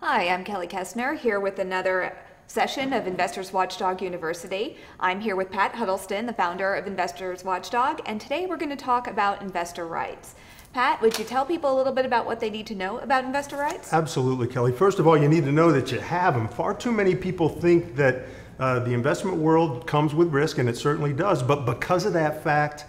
Hi, I'm Kelly Kessner here with another session of Investors Watchdog University. I'm here with Pat Huddleston, the founder of Investors Watchdog, and today we're going to talk about investor rights. Pat, would you tell people a little bit about what they need to know about investor rights? Absolutely, Kelly. First of all, you need to know that you have them. Far too many people think that the investment world comes with risk, and it certainly does, but because of that fact,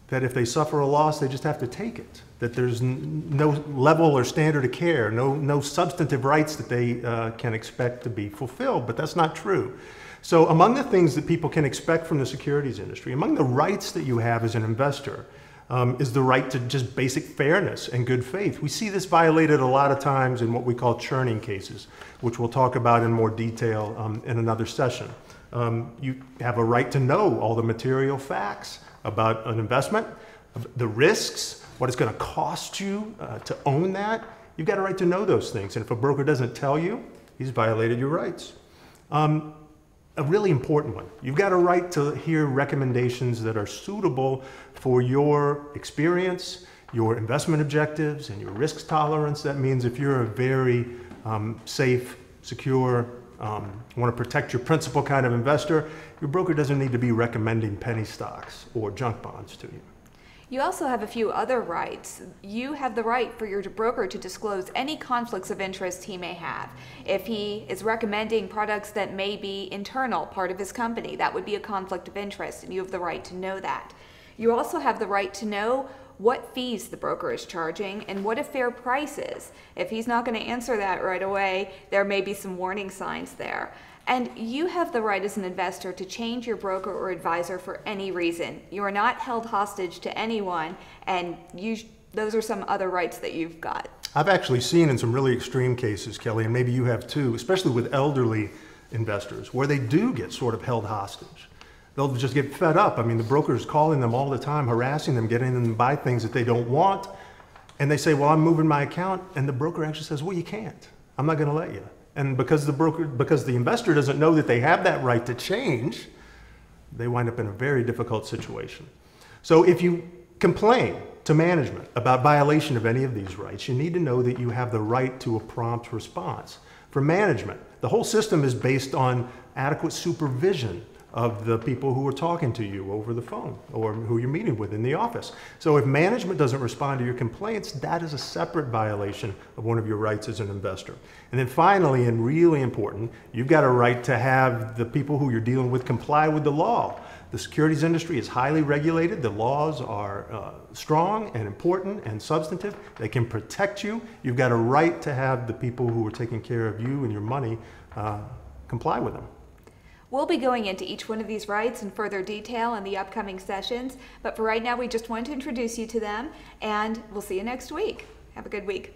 that if they suffer a loss, they just have to take it. That there's no level or standard of care, no substantive rights that they can expect to be fulfilled, but that's not true. So among the things that people can expect from the securities industry, among the rights that you have as an investor, is the right to just basic fairness and good faith. We see this violated a lot of times in what we call churning cases, which we'll talk about in more detail in another session. You have a right to know all the material facts about an investment, the risks, what it's going to cost you to own that. You've got a right to know those things. And if a broker doesn't tell you, he's violated your rights. A really important one. You've got a right to hear recommendations that are suitable for your experience, your investment objectives, and your risk tolerance. That means if you're a very safe, secure, want to protect your principal kind of investor, your broker doesn't need to be recommending penny stocks or junk bonds to you. You also have a few other rights. You have the right for your broker to disclose any conflicts of interest he may have. If he is recommending products that may be internal, part of his company, that would be a conflict of interest, and you have the right to know that. You also have the right to know what fees the broker is charging and what a fair price is. If he's not going to answer that right away, there may be some warning signs there. And you have the right as an investor to change your broker or advisor for any reason. You are not held hostage to anyone, and those are some other rights that you've got. I've actually seen in some really extreme cases, Kelly, and maybe you have too, especially with elderly investors, where they do get sort of held hostage. They'll just get fed up. I mean, the broker is calling them all the time, harassing them, getting them to buy things that they don't want. And they say, well, I'm moving my account. And the broker actually says, well, you can't. I'm not going to let you. And because the investor doesn't know that they have that right to change, they wind up in a very difficult situation. So if you complain to management about violation of any of these rights, you need to know that you have the right to a prompt response. For management, the whole system is based on adequate supervision of the people who are talking to you over the phone or who you're meeting with in the office. So if management doesn't respond to your complaints, that is a separate violation of one of your rights as an investor. And then finally, and really important, you've got a right to have the people who you're dealing with comply with the law. The securities industry is highly regulated. The laws are strong and important and substantive. They can protect you. You've got a right to have the people who are taking care of you and your money comply with them. We'll be going into each one of these rights in further detail in the upcoming sessions, but for right now we just want to introduce you to them, and we'll see you next week. Have a good week.